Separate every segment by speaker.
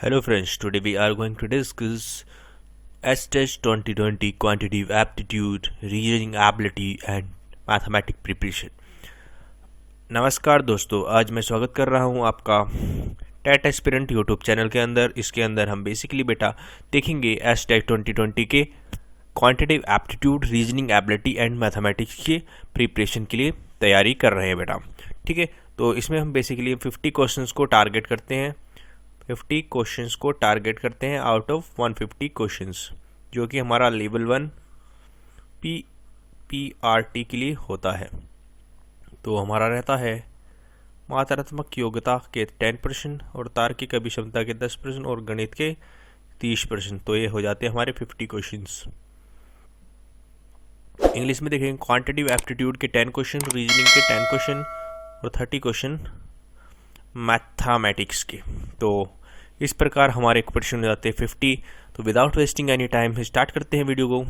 Speaker 1: Hello friends, today we are going to discuss S-Test 2020 Quantitative Aptitude, Reasoning Ability and Mathematic Preparation। नमस्कार दोस्तों, आज मैं स्वागत कर रहा हूं आपका टेट एस्पिरेंट यूट्यूब चैनल के अंदर। इसके अंदर हम बेसिकली बेटा देखेंगे S-Test 2020 के quantitative aptitude, reasoning ability and mathematics के प्रिपरेशन के लिए तैयारी कर रहे हैं बेटा। ठीक है, तो इसमें हम बेसिकली 50 क्वेश्चंस को टारगेट करते हैं। 50 क्वेश्चंस को टारगेट करते हैं आउट ऑफ 150 क्वेश्चंस, जो कि हमारा लेवल 1 PPRT के लिए होता है। तो हमारा रहता है मात्रात्मक योग्यता के 10% और तार्किक अभिक्षमता के 10% और गणित के 30%। तो ये हो जाते हैं हमारे 50 क्वेश्चंस। इंग्लिश में देखेंगे क्वांटिटेटिव एप्टीट्यूड के 10 क्वेश्चन, रीजनिंग के 10 क्वेश्चन और 30 क्वेश्चन मैथमेटिक्स के। तो इस प्रकार हमारे क्वेश्चन हो जाते हैं 50। तो without wasting any time start करते हैं वीडियो को।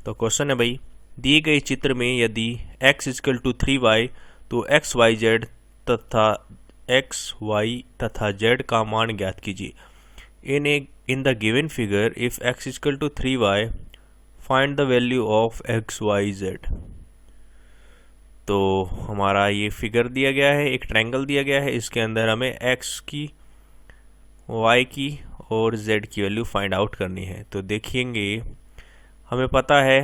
Speaker 1: तो क्वेश्चन है भाई, दिए गए चित्र में यदि x इक्वल टू 3y तो x y z तथा z का मान ज्ञात कीजिए। In the given figure, if x is equal to 3y, find the value of x, y, z। तो हमारा ये फिगर दिया गया है, एक ट्रायंगल दिया गया है। इसके अंदर हमें x की, y की और z की वैल्यू फाइंड आउट करनी है। तो देखेंगे, हमें पता है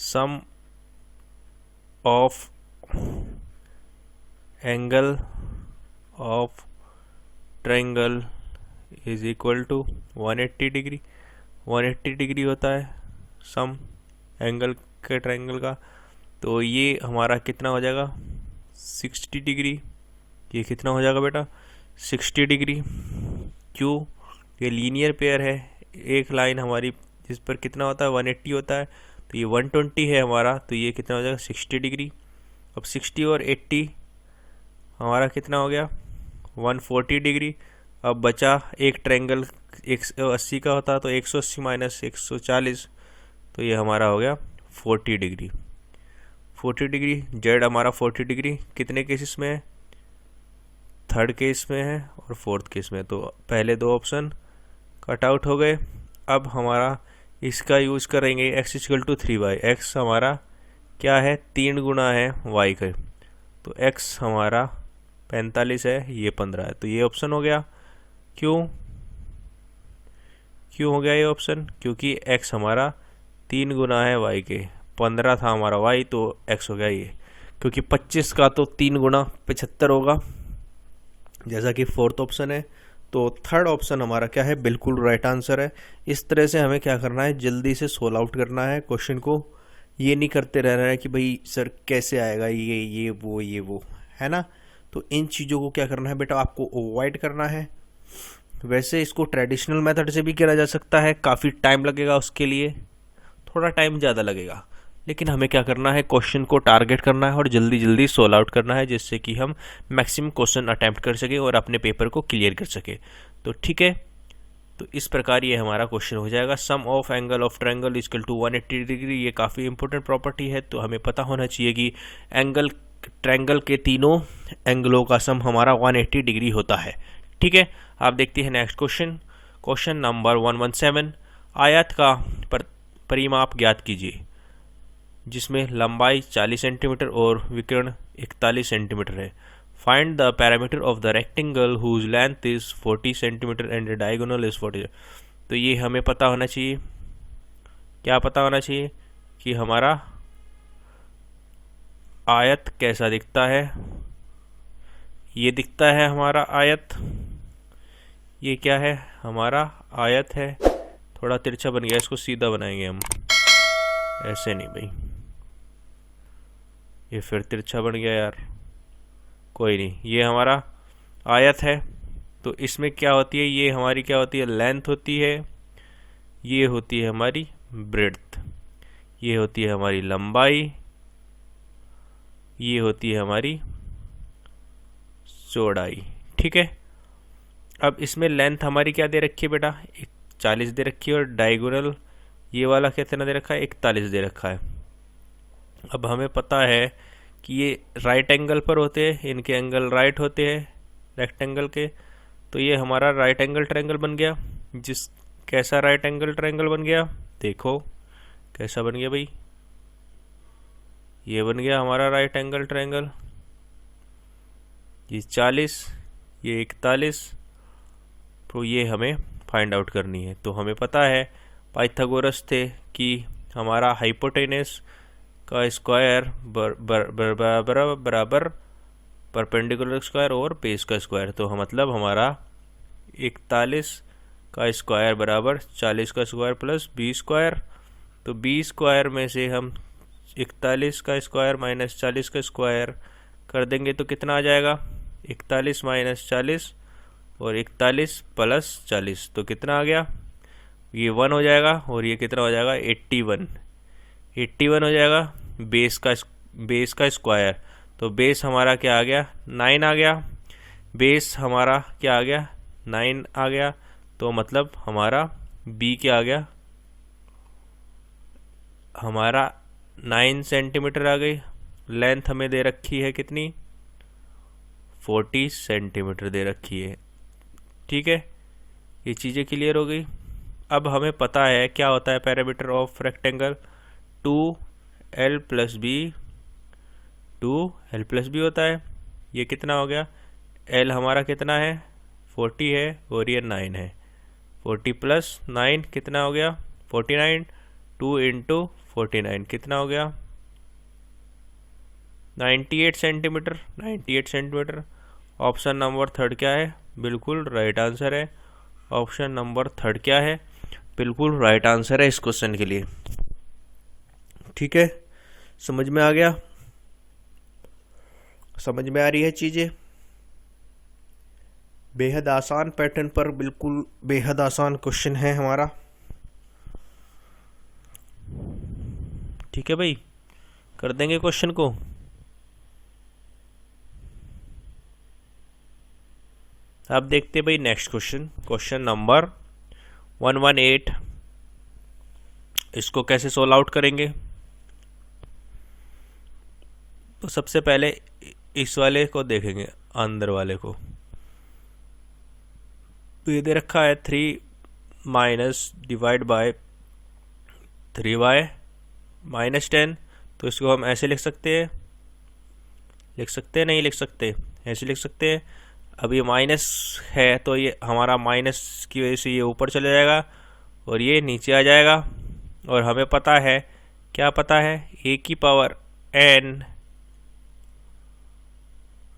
Speaker 1: sum of angle of triangle is equal to 180 degree. 180 degree होता है सम एंगल के ट्रायंगल का। तो ये हमारा कितना हो जाएगा, 60 डिग्री। ये कितना हो जाएगा बेटा, 60 डिग्री। क्यों, ये लीनियर पेयर है। एक लाइन हमारी जिस पर कितना होता है, 180 होता है। तो ये 120 है हमारा, तो ये कितना हो जाएगा, 60 डिग्री। अब 60 और 80 हमारा कितना हो गया, 140 डिग्री। अब बचा एक ट्रायंगल 180 का होता है, तो 180 माइनस 140, तो ये हमारा हो गया 40 डिग्री। 40 डिग्री, जेड हमारा 40 डिग्री कितने केसेस में है, थर्ड केस में है और फोर्थ केस में। तो पहले दो ऑप्शन कट आउट हो गए। अब हमारा इसका यूज़ करेंगे x equal to 3y। x हमारा क्या है, 3 गुना है y का। तो x हमारा 45 है, ये 15 है। तो ये ऑप्शन हो गया। क्यों हो गया ये ऑप्शन, क्योंकि x हमारा 3 गुना है y के। 15 था हमारा y, तो x हो गया ये। क्योंकि 25 का तो 3 गुना 75 होगा, जैसा कि फोर्थ ऑप्शन है। तो थर्ड ऑप्शन हमारा क्या है, बिल्कुल राइट आंसर है। इस तरह से हमें क्या करना है, जल्दी से सोल्व आउट करना है क्वेश्चन को। ये नहीं करते रहना है कि भाई सर कैसे आएगा, ये वो है ना। तो इन चीज़ों को क्या करना है बेटा, आपको अवॉइड करना है। वैसे इसको ट्रेडिशनल मेथड से भी किया जा सकता है, काफ़ी टाइम लगेगा उसके लिए, थोड़ा टाइम ज़्यादा लगेगा। लेकिन हमें क्या करना है, क्वेश्चन को टारगेट करना है और जल्दी जल्दी सोल्व आउट करना है, जिससे कि हम मैक्सिमम क्वेश्चन अटैम्प्ट कर सकें और अपने पेपर को क्लियर कर सकें। तो ठीक है, तो इस प्रकार ये हमारा क्वेश्चन हो जाएगा। Sum of angle of triangle equal to 180 degree. ये काफ़ी इंपॉर्टेंट प्रॉपर्टी है, तो हमें पता होना चाहिए कि ट्रायंगल के तीनों एंगलों का सम हमारा 180 डिग्री होता है। ठीक है, आप देखते हैं नेक्स्ट क्वेश्चन। क्वेश्चन नंबर 117, आयत का परिमाप ज्ञात कीजिए, जिसमें लंबाई 40 सेंटीमीटर और विकर्ण 41 सेंटीमीटर है। Find the parameter of the rectangle whose length is 40 centimetre and diagonal is 40। तो ये हमें पता होना चाहिए, क्या पता होना चाहिए, कि हमारा आयत कैसा दिखता है। ये दिखता है हमारा आयत, ये क्या है, हमारा आयत है। थोड़ा तिरछा बन गया, इसको सीधा बनाएंगे हम, ऐसे नहीं भाई, ये फिर तिरछा बन गया यार, कोई नहीं। ये हमारा आयत है, तो इसमें क्या होती है, ये हमारी क्या होती है, लेंथ होती है। ये होती है हमारी ब्रेड्थ, ये होती है हमारी लंबाई, ये होती है हमारी चौड़ाई। ठीक है, अब इसमें लेंथ हमारी क्या दे रखी है बेटा, 40 दे रखी है और डायगोनल ये वाला कितना दे रखा है, 41 दे रखा है। अब हमें पता है कि ये राइट एंगल पर होते हैं, इनके एंगल राइट होते हैं रेक्टेंगल के, तो ये हमारा राइट एंगल ट्रायंगल बन गया। कैसा राइट एंगल ट्रायंगल बन गया, देखो कैसा बन गया भाई, ये बन गया हमारा राइट एंगल ट्रायंगल। ये 40, ये 41, तो ये हमें फाइंड आउट करनी है। तो हमें पता है पाइथागोरस थे कि हमारा हाइपोटेनस का स्क्वायर बराबर परपेंडिकुलर स्क्वायर और बेस का स्क्वायर। तो मतलब हमारा 41 का स्क्वायर बराबर 40 का स्क्वायर प्लस 20 स्क्वायर। तो 20 स्क्वायर में से हम 41 का स्क्वायर माइनस 40 का स्क्वायर कर देंगे तो कितना आ जाएगा, 41 माइनस 40 और 41 प्लस 40, तो कितना आ गया, ये 1 हो जाएगा और ये कितना हो जाएगा, 81 हो जाएगा। बेस का स्क्वायर, तो बेस हमारा क्या आ गया, 9 आ गया। बेस हमारा क्या आ गया, 9 आ गया। तो मतलब हमारा बी क्या आ गया, हमारा 9 सेंटीमीटर आ गई। लेंथ हमें दे रखी है कितनी, 40 सेंटीमीटर दे रखी है। ठीक है, ये चीज़ें क्लियर हो गई। अब हमें पता है क्या होता है parameter of rectangle, 2l plus B होता है। ये कितना हो गया, l हमारा कितना है, 40 है और ये 9 है। 40 प्लस 9 कितना हो गया, 49। 2 इंटू 49 कितना हो गया, 98 सेंटीमीटर। ऑप्शन नंबर थर्ड क्या है, बिल्कुल राइट आंसर है। ऑप्शन नंबर थर्ड क्या है, बिल्कुल राइट आंसर है इस क्वेश्चन के लिए। ठीक है, समझ में आ गया, समझ में आ रही है चीज़ें। बेहद आसान पैटर्न पर, बिल्कुल बेहद आसान क्वेश्चन है हमारा। ठीक है भाई, कर देंगे क्वेश्चन को। अब देखते भाई नेक्स्ट क्वेश्चन, क्वेश्चन नंबर 118। इसको कैसे सोल्व आउट करेंगे, तो सबसे पहले इस वाले को देखेंगे, अंदर वाले को। तो ये दे रखा है 3 minus divide by 3y minus 10। तो इसको हम ऐसे लिख सकते हैं, नहीं लिख सकते, ऐसे लिख सकते हैं। अब ये माइनस है तो ये हमारा माइनस की वजह से ये ऊपर चले जाएगा और ये नीचे आ जाएगा। और हमें पता है, क्या पता है, a की पावर n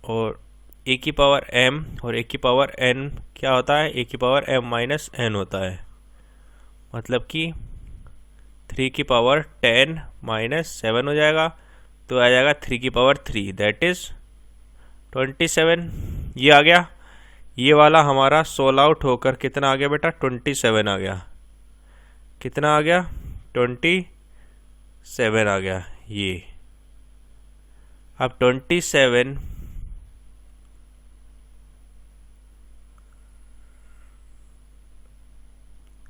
Speaker 1: और a की पावर m और a की पावर n क्या होता है, a की पावर m माइनस n होता है। मतलब कि 3 की पावर 10 माइनस 7 हो जाएगा, तो आ जाएगा 3 की पावर 3, दैट इज 27। ये आ गया, ये वाला हमारा सोल्व आउट होकर कितना आ गया बेटा, 27 आ गया। कितना आ गया, 27 आ गया। ये अब 27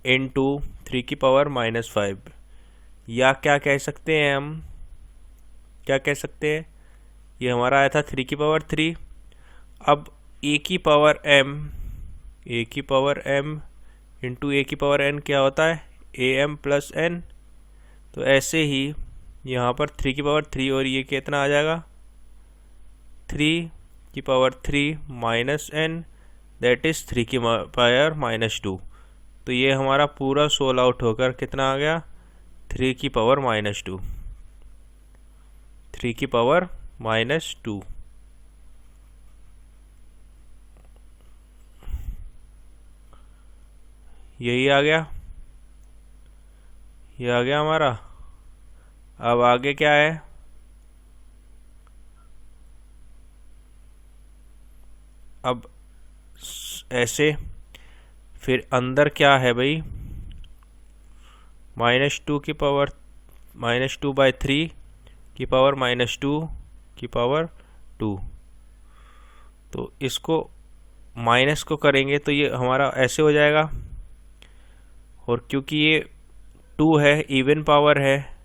Speaker 1: इंटू 3 की पावर माइनस 5, या क्या कह सकते हैं हम, क्या कह सकते हैं, ये हमारा आया था 3 की पावर 3। अब a की पावर m इंटू a की पावर n क्या होता है, am प्लस n। तो ऐसे ही यहाँ पर 3 की पावर 3 और ये कितना आ जाएगा, 3 की power 3 minus n, that is 3 की पावर माइनस 2। तो ये हमारा पूरा सोल्व आउट होकर कितना आ गया, 3 की पावर माइनस 2, 3 की पावर माइनस 2। यही आ गया, ये आ गया हमारा। अब आगे क्या है, अब ऐसे, फिर अंदर क्या है भाई, -2 की पावर -2/3 की पावर -2 की पावर 2। तो इसको माइनस को करेंगे तो ये हमारा ऐसे हो जाएगा। और क्योंकि ये 2 है, इवन पावर है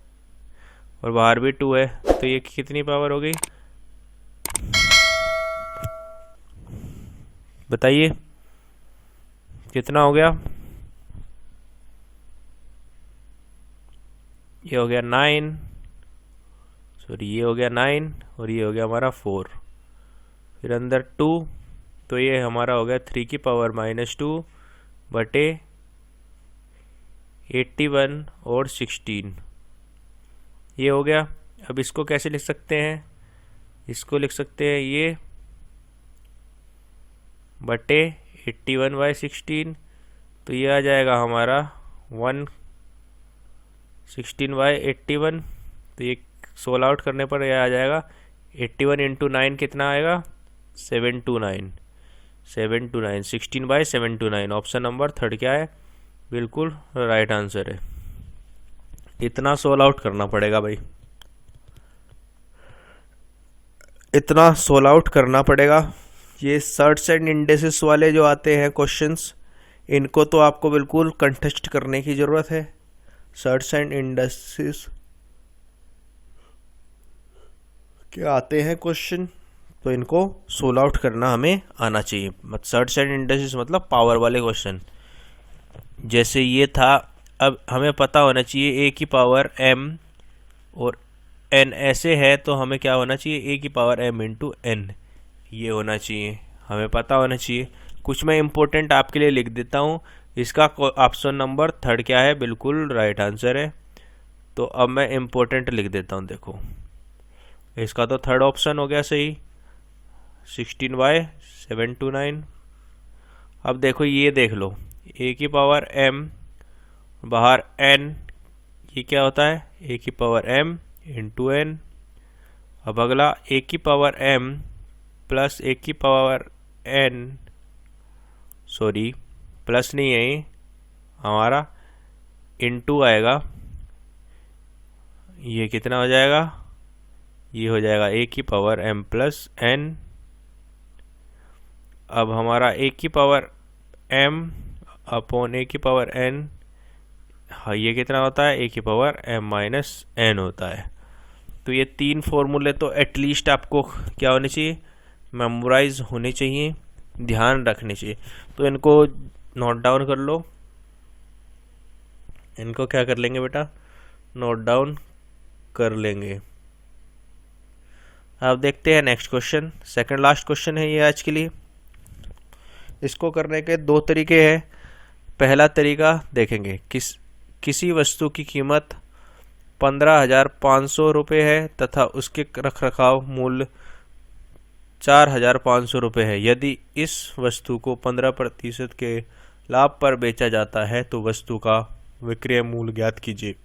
Speaker 1: और बाहर भी 2 है, तो ये कितनी पावर हो गई बताइए, कितना हो गया? ये हो गया 9, सॉरी ये हो गया 9 और ये हो गया हमारा 4, फिर अंदर 2, तो ये हमारा हो गया 3 की पावर -2 बटे 81 और 16, ये हो गया। अब इसको कैसे लिख सकते हैं? इसको लिख सकते हैं ये बटे 81/16, तो ये आ जाएगा हमारा 116/81, तो ये 16 आउट करने पर यह आ जाएगा 81 × 9 कितना आएगा? 729, 16/729। ऑप्शन नंबर 3 क्या है? बिल्कुल राइट आंसर है। इतना 16 आउट करना पड़ेगा भाई, इतना 16 आउट करना पड़ेगा। ये सर्ट्स एंड इंडेसेस वाले जो आते हैं क्वेश्चंस, इनको तो आपको बिल्कुल कंटेस्ट करने की ज़रूरत है। सर्ट्स एंड इंडेसेस के आते हैं क्वेश्चन, तो इनको 16 आउट करना हमें आना चाहिए। सर्ट्स एंड इंडेसेस मतलब पावर वाले क्वेश्चन, जैसे ये था। अब हमें पता होना चाहिए a की पावर m और n ऐसे है, तो हमें क्या होना चाहिए? a की पावर m × n, ये होना चाहिए, हमें पता होना चाहिए। कुछ मैं इम्पोर्टेंट आपके लिए लिख देता हूँ। इसका ऑप्शन नंबर 3 क्या है? बिल्कुल राइट आंसर है। तो अब मैं इम्पोर्टेंट लिख देता हूँ, देखो इसका तो 3rd ऑप्शन हो गया सही, 16/729। अब देखो ये देख लो, a की पावर m बाहर n, ये क्या होता है? a की पावर m × n। अब अगला a की पावर m प्लस a की पावर n, सॉरी प्लस नहीं है, ये हमारा × आएगा, ये कितना हो जाएगा? ये हो जाएगा a की पावर m प्लस n। अब हमारा a की पावर m अपॉन a की पावर n, हाँ ये कितना होता है? a की पावर m - n होता है। तो ये 3 फॉर्मूले तो एटलीस्ट आपको क्या होने चाहिए? मेमोराइज होने चाहिए, ध्यान रखने चाहिए। तो इनको नोट डाउन कर लो, इनको क्या कर लेंगे बेटा? नोट डाउन कर लेंगे। अब देखते हैं next question, second last question है ये आज के लिए। इसको करने के 2 तरीके हैं। पहला तरीका देखेंगे, किसी वस्तु की कीमत 15,500 रुपये है तथा उसके रखरखाव मूल्य 4,500 रुपये है। यदि इस वस्तु को 15% के लाभ पर बेचा जाता है तो वस्तु का विक्रय मूल्य ज्ञात कीजिए।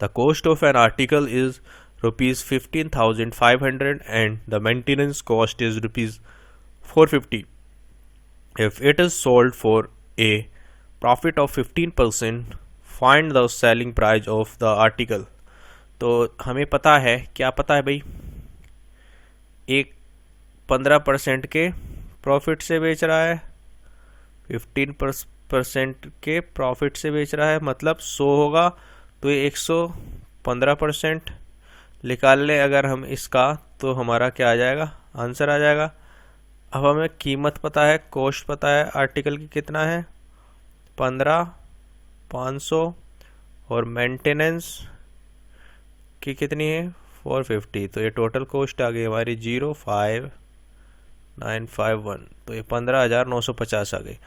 Speaker 1: The cost of an article is ₹15,500 and the maintenance cost is ₹450। If it is sold for a profit of 15%, find the selling price of the article। तो हमें पता है, क्या पता है भाई? एक 15% के प्रॉफिट से बेच रहा है, 15% के प्रॉफिट से बेच रहा है, मतलब 100 होगा तो ये 115% निकाल ले अगर हम इसका, तो हमारा क्या आ जाएगा? आंसर आ जाएगा। अब हमें कीमत पता है, कॉस्ट पता है आर्टिकल की कितना है? 15,500 और मेंटेनेंस की कितनी है? 450। तो ये टोटल कॉस्ट आ गई हमारी 05,951, तो ये 15,950 आ गई।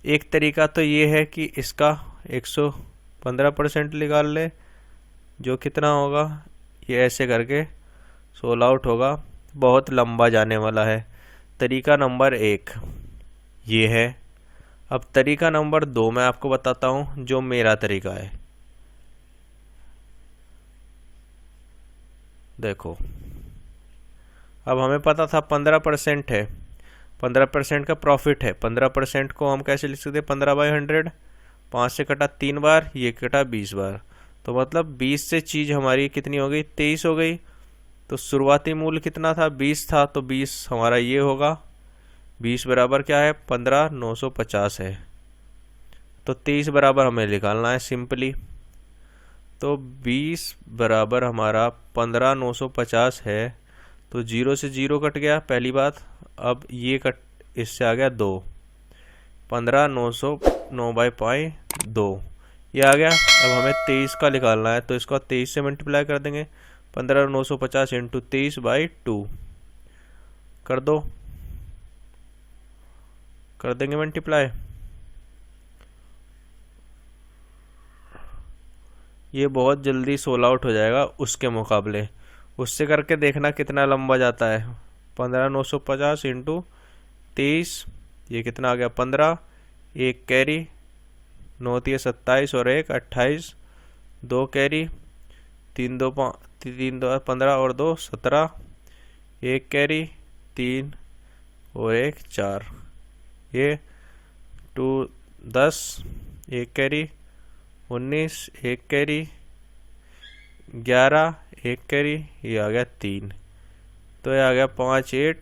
Speaker 1: एक तरीका तो ये है कि इसका 115% निकाल ले, जो कितना होगा? ये ऐसे करके 16 आउट होगा, बहुत लंबा जाने वाला है। तरीका नंबर 1 ये है। अब तरीका नंबर 2 मैं आपको बताता हूँ, जो मेरा तरीका है। देखो, अब हमें पता था 15% है, 15% का प्रॉफिट है। 15% को हम कैसे लिख सकते हैं? 15/100, 5 से कटा 3 बार, ये कटा 20 बार, तो मतलब 20 से चीज़ हमारी कितनी हो गई? 23 हो गई। तो शुरुआती मूल्य कितना था? 20 था, तो 20 हमारा ये होगा। 20 बराबर क्या है? 15,950 है। तो 23 बराबर हमें निकालना है सिंपली। तो 20 बराबर हमारा 15,950 है। तो 0 से 0 कट गया पहली बात। अब ये कट, इससे आ गया 2, 15,909/2 ये आ गया। अब हमें 23 का निकालना है, तो इसको 23 से मल्टीप्लाई कर देंगे। 15,950 इंटू 23/2 कर दो, कर देंगे मल्टीप्लाई। ये बहुत जल्दी सोल आउट हो जाएगा उसके मुकाबले। उससे करके देखना कितना लंबा जाता है। 15,950 इंटू 23, ये कितना आ गया 15, एक कैरी, 9 × 27 और 1 28, 2 कैरी, 3 2 15 और 2 17, एक कैरी, 3 और 1 4, ये 2 10, एक कैरी, 19, एक कैरी, 11, एक कैरी, ये आ गया 3। तो ये आ गया 5 8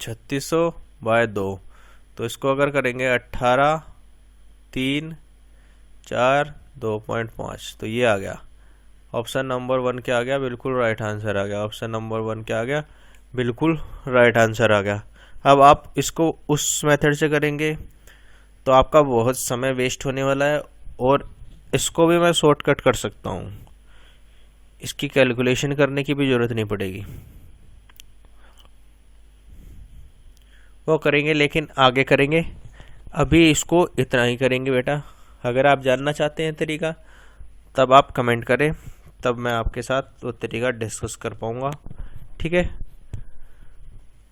Speaker 1: 3600/2। तो इसको अगर करेंगे 18 3 4 2.5, तो ये आ गया ऑप्शन नंबर 1 क्या आ गया, बिल्कुल राइट आंसर आ गया। ऑप्शन नंबर 1 क्या आ गया, बिल्कुल राइट आंसर आ गया। अब आप इसको उस मेथड से करेंगे तो आपका बहुत समय वेस्ट होने वाला है, और इसको भी मैं शॉर्टकट कर सकता हूँ, इसकी कैलकुलेशन करने की भी ज़रूरत नहीं पड़ेगी। वो करेंगे लेकिन आगे करेंगे, अभी इसको इतना ही करेंगे बेटा। अगर आप जानना चाहते हैं तरीका तब आप कमेंट करें, तब मैं आपके साथ वो तरीका डिस्कस कर पाऊँगा, ठीक है।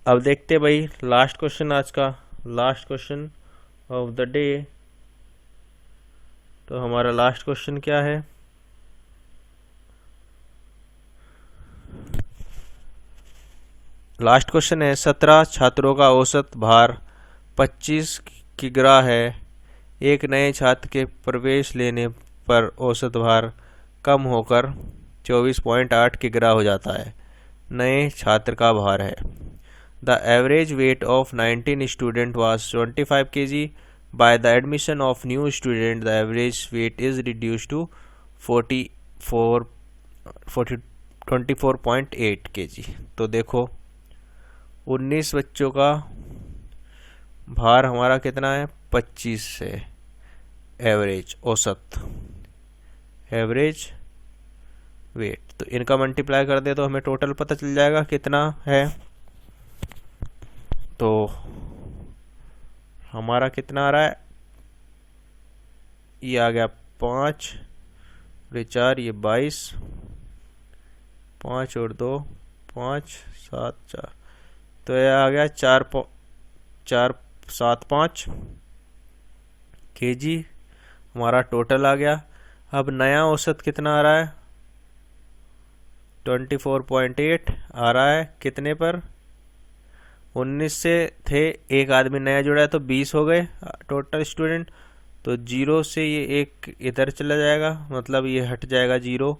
Speaker 1: अब देखते भाई लास्ट क्वेश्चन, आज का last question of the day. तो हमारा लास्ट क्वेश्चन क्या है, लास्ट क्वेश्चन है 17 छात्रों का औसत भार 25 किग्रा है। एक नए छात्र के प्रवेश लेने पर औसत भार कम होकर 24.8 किग्रा हो जाता है। नए छात्र का भार है। The average weight of 19 student was 25 kg। By the admission of new student the average weight is reduce to 24.8 kg। तो देखो 19 बच्चों का भार हमारा कितना है, 25 से एवरेज औसत, एवरेज वेट, तो इनका मल्टीप्लाई कर दे तो हमें टोटल पता चल जाएगा कितना है। तो हमारा कितना आ रहा है, ये आ गया 5 और 4, ये 22, 5 और 2 5 7 4, तो ये आ गया 4.75 kg हमारा टोटल आ गया। अब नया औसत कितना आ रहा है, 24.8 आ रहा है। कितने पर, 19 से थे, एक आदमी नया जुड़ा है तो 20 हो गए टोटल स्टूडेंट। तो 0 से ये एक इधर चला जाएगा, मतलब ये हट जाएगा 0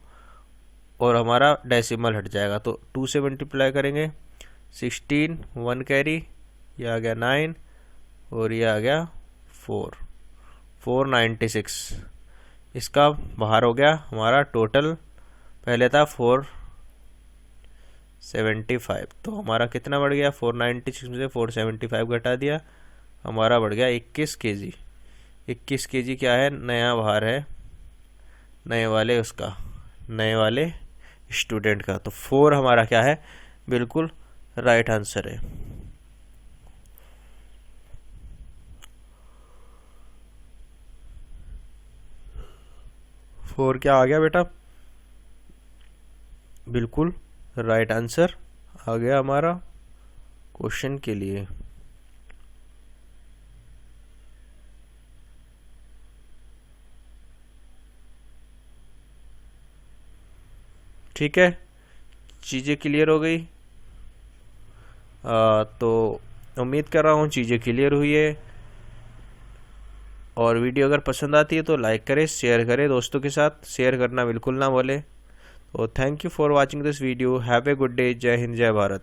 Speaker 1: और हमारा डेसिमल हट जाएगा। तो 2 से मल्टीप्लाई करेंगे, 16 1 कैरी, ये आ गया 9 और ये आ गया 496। इसका बाहर हो गया हमारा टोटल, पहले था 475, तो हमारा कितना बढ़ गया, 496 में से 475 घटा दिया, हमारा बढ़ गया 21 kg। 21 kg क्या है, नया भार है, नए वाले उसका, नए वाले स्टूडेंट का। तो 4 हमारा क्या है, बिल्कुल राइट आंसर है। फोर क्या आ गया बेटा, बिल्कुल राइट आंसर आ गया हमारा क्वेश्चन के लिए। ठीक है, चीज़ें क्लियर हो गई। तो उम्मीद कर रहा हूँ चीज़ें क्लियर हुई है, और वीडियो अगर पसंद आती है तो लाइक करें, शेयर करें दोस्तों के साथ, शेयर करना बिल्कुल ना भूलें। तो thank you for watching this video, have a good day, जय हिंद जय भारत।